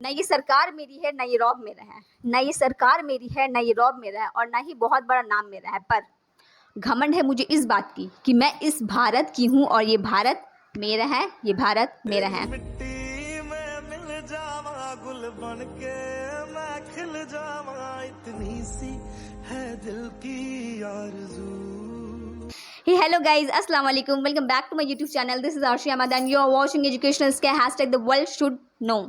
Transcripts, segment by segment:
ना ये सरकार मेरी है, ना ये रौब मेरा है। ना ये सरकार मेरी है, ना ये रौब मेरा है और ना ही बहुत बड़ा नाम मेरा है। पर घमंड है मुझे इस बात की कि मैं इस भारत की हूँ और ये भारत मेरा है, ये भारत मेरा है। मिट्टी में मिल जावा गुल बन के मैं खिल जावा इतनी सी है दिल की आरज़ू। Hey, hello guys, Assalamu alaikum. Welcome back to my YouTube channel. This is Arshi Ahmad and you are watching Educational Scare hashtag the world should know.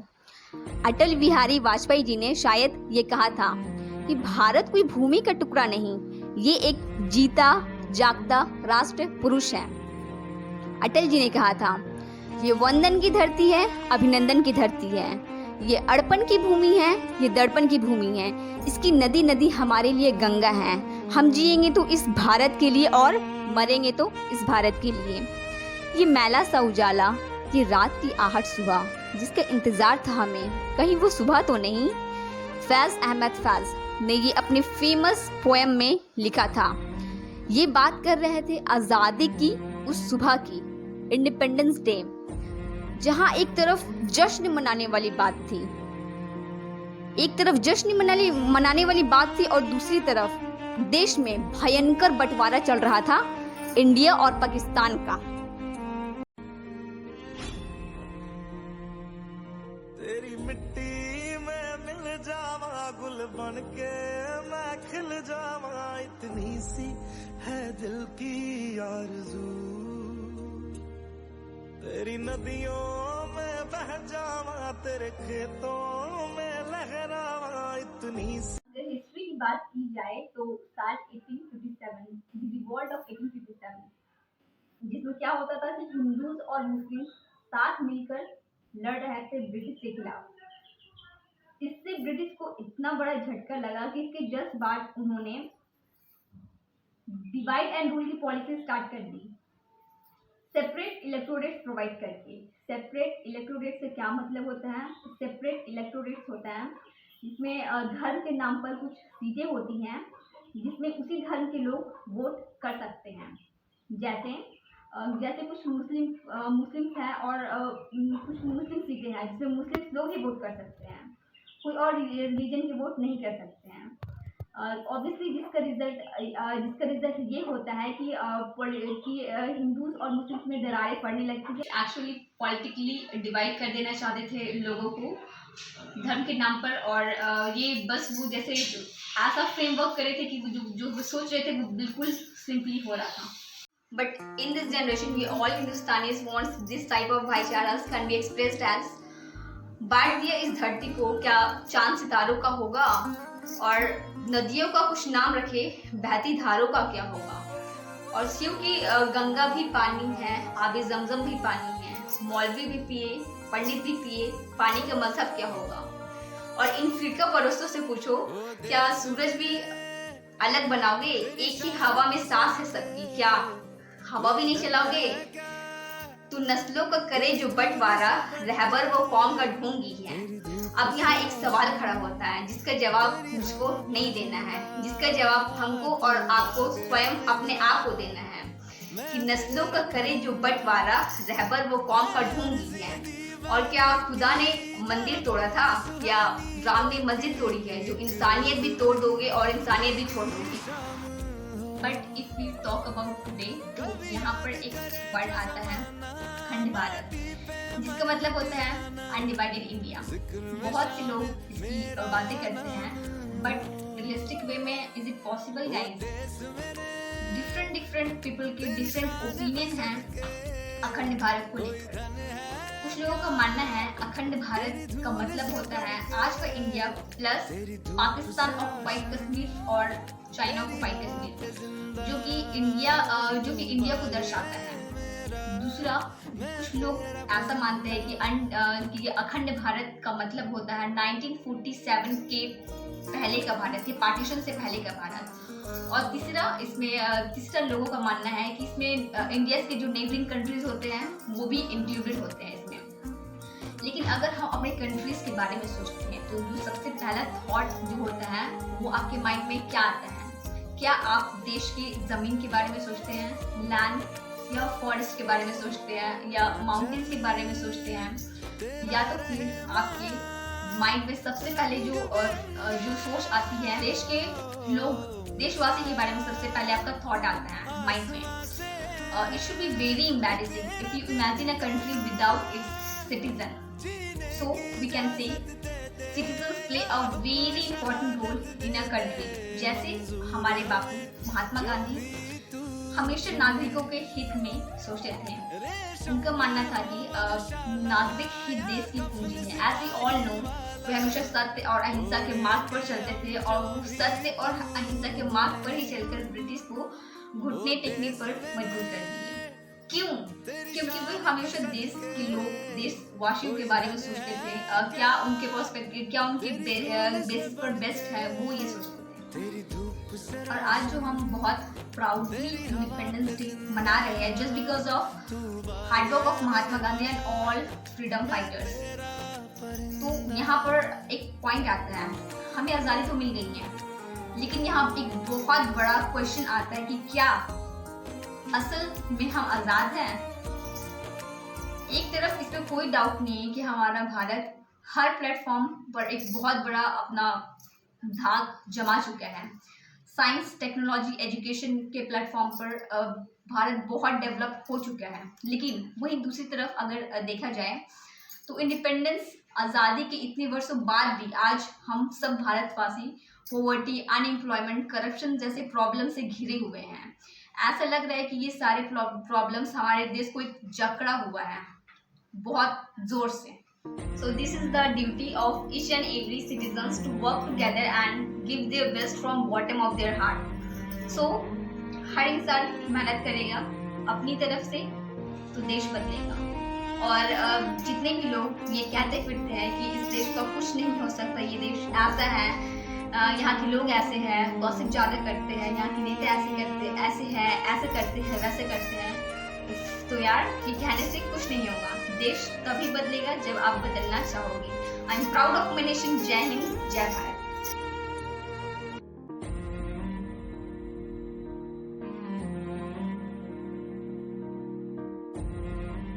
Atal Bihari Vajpayee ji ने शायद ये कहा था कि भारत कोई भूमि का टुकड़ा नहीं, ये एक जीता जागता राष्ट्र पुरुष है। अटल जी ने कहा था, ये वंदन की धरती है, अभिनंदन की धरती है, ये अड़पन की भूमि है, ये दर्पण की भूमि है, इसकी नदी नदी हमारे लिए गंगा है। हम जिएंगे तो इस भारत के लिए और मरेंगे तो इस भारत के लिए। ये मैला सा उजाला, ये रात की आहट सुबह, जिसका इंतजार था हमें, कहीं वो सुबह तो नहीं। फैज अहमद फैज ने ये अपने फेमस पोएम में लिखा था। ये बात कर रहे थे आज़ादी की उस सुबह की, इंडिपेंडेंस डे, जहां एक तरफ जश्न मनाने वाली बात थी, एक तरफ जश्न मनाने वाली बात थी और दूसरी तरफ देश में भयंकर बंटवारा चल रहा था इंडिया और पाकिस्तान का। तेरी मिट्टी में मिल जावा गुल बन के मैं खिल जावा इतनी सी है दिल की आरज़ू। तेरी नदियों में बह जावा तेरे खेतों में लहरावा इतनी सी। अगर हिस्ट्री की बात की जाए तो साल 1857, रिवॉल्ट ऑफ 1857, जिसमें क्या होता था कि हिंदूज और मुस्लिम साथ मिलकर लड़ रहे थे ब्रिटिश के खिलाफ। इससे ब्रिटिश को इतना बड़ा झटका लगा कि इसके जस्ट बाद उन्होंने डिवाइड एंड रूल की पॉलिसी स्टार्ट कर दी, सेपरेट इलेक्टोरेट्स प्रोवाइड करके। सेपरेट इलेक्टोरेट से क्या मतलब होता है? सेपरेट इलेक्टोरेट्स होता है जिसमें धर्म के नाम पर कुछ सीटें होती हैं जिसमें उसी धर्म के लोग वोट कर सकते हैं। जैसे कुछ मुस्लिम्स हैं और कुछ मुस्लिम सीटें हैं जिसमें मुस्लिम्स लोग ही वोट कर सकते हैं, कोई और रिलीजन के वोट नहीं कर सकते हैं। ऑब्वियसली जिसका रिजल्ट ये होता है कि हिंदूज और मुस्लिम्स में दरारें पड़ने लगती है। एक्चुअली पॉलिटिकली डिवाइड कर देना चाहते थे लोगों को धर्म के नाम पर, और ये बस वो जैसे ऐसा फ्रेमवर्क करे थे कि जो वो सोच रहे थे वो बिल्कुल सिंपली हो रहा था। But in this generation, we all Hindustanis wants this type of भाईचारा can be expressed as बांट दिया इस धरती को, क्या चांद सितारों का होगा, और नदियों का कुछ नाम रखे, बहती धारों का क्या होगा, और शिव की गंगा भी पानी है, आबे जमजम भी पानी है, मौलवी भी पिए, पंडित भी पिए, पानी का मजहब क्या होगा। और इन फिरका परस्तों से पूछो, क्या सूरज भी अलग बनाओगे? एक ही हवा में सांस है सबकी, क्या हवा भी नहीं चलाओगे? तू नस्लों का करे जो बंटवारा, रहबर वो कौम का ढोंगी है। अब यहाँ एक सवाल खड़ा होता है जिसका जवाब मुझको नहीं देना है, जिसका जवाब हमको और आपको स्वयं अपने आप को देना है कि नस्लों का करे जो बंटवारा, रहबर वो कौम का ढोंगी है। और क्या खुदा ने मंदिर तोड़ा था या राम ने मस्जिद तोड़ी है जो इंसानियत भी तोड़ दोगे और इंसानियत भी छोड़ दोगे। But if we talk about today, तो यहाँ पर एक वर्ड आता है अखंड भारत, जिसका मतलब होता है अनडिवाइडेड इंडिया। बहुत से लोग इसकी बातें करते हैं, बट रियलिस्टिक वे में is it possible guys? Different people के डिफरेंट ओपिनियन हैं अखंड भारत को लेकर। कुछ लोगों का मानना है अखंड भारत का मतलब होता है आज का India plus Pakistan occupied Kashmir और चाइना ऑक्युपाइड कश्मीर, जो कि इंडिया को दर्शाता है। दूसरा, कुछ लोग ऐसा मानते हैं कि ये अखंड भारत का मतलब होता है 1947 के पहले का भारत, ये पार्टीशन से पहले का भारत। और तीसरा लोगों का मानना है कि इसमें इंडिया के जो नेबरिंग कंट्रीज होते हैं वो भी इंक्लूडेड होते हैं इसमें। लेकिन अगर हम अपने कंट्रीज के बारे में सोचते हैं तो जो सबसे पहला थॉट जो होता है वो आपके माइंड में क्या आता है? क्या आप देश की जमीन के बारे में सोचते हैं, लैंड या फॉरेस्ट के बारे में सोचते हैं, या माउंटेन्स के बारे में सोचते हैं, या तो फिर आपके माइंड में सबसे पहले जो सोच आती है, देश के लोग, देशवासी के बारे में सबसे पहले आपका थॉट आता है माइंड में। It should be very embarrassing if you imagine a country without its citizen. So we can say citizens play a very important role in a country. जैसे हमारे बापू महात्मा गांधी हमेशा नागरिकों के हित में सोचते थे। उनका मानना था कि नागरिक ही देश की पूंजी है। As we all know, वे हमेशा सत्य और अहिंसा के मार्ग पर चलते थे और वो सत्य और अहिंसा के मार्ग पर ही चलकर ब्रिटिश को घुटने टेकने पर मजबूर कर दिए। क्यों? क्योंकि वे हमेशा देश के लोग, देशवासियों के बारे में सोचते थे। क्या उनके पर्सपेक्टिव, क्या उनके बेसिस पर बेस्ट है, वो ये सोचते थे। और आज जो हम बहुत प्राउडली इंडिपेंडेंस डे मना रहे हैं, just because of hard work of Mahatma Gandhi and all freedom fighters. तो यहाँ पर एक पॉइंट आता है, हमें आज़ादी तो मिल गई है, लेकिन यहाँ एक बहुत बड़ा क्वेश्चन आता है कि क्या असल में हम आज़ाद हैं? एक तरफ इसमें कोई डाउट नहीं है कि हमारा भारत हर प्लेटफॉर्म पर एक बहुत बड़ा अपना धाक जमा चुका है। साइंस, टेक्नोलॉजी, एजुकेशन के प्लेटफॉर्म पर भारत बहुत डेवलप हो चुका है, लेकिन वहीं दूसरी तरफ अगर देखा जाए तो इंडिपेंडेंस, आज़ादी के इतने वर्षों बाद भी आज हम सब भारतवासी पॉवर्टी, अनएम्प्लॉयमेंट, करप्शन जैसे प्रॉब्लम से घिरे हुए हैं। ऐसा लग रहा है कि ये सारे प्रॉब्लम्स हमारे देश को एक जकड़ा हुआ है बहुत जोर से। So this is the duty of each and every citizens to work together and give their best from bottom of their heart. So हर इंसान मेहनत करेगा अपनी तरफ से तो देश बदलेगा। और जितने भी लोग ये कहते फिरते हैं कि इस देश का कुछ नहीं हो सकता, ये देश ऐसा है, यहाँ के लोग ऐसे हैं, गॉसिप ज़्यादा करते हैं, यहाँ के नेता ऐसे करते, ऐसे हैं, ऐसे करते हैं, वैसे करते हैं, तो यार ये कहने से कुछ नहीं होगा। देश तभी बदलेगा जब आप बदलना चाहोगे। I am proud of my nation. जय हिंद, जय भारत।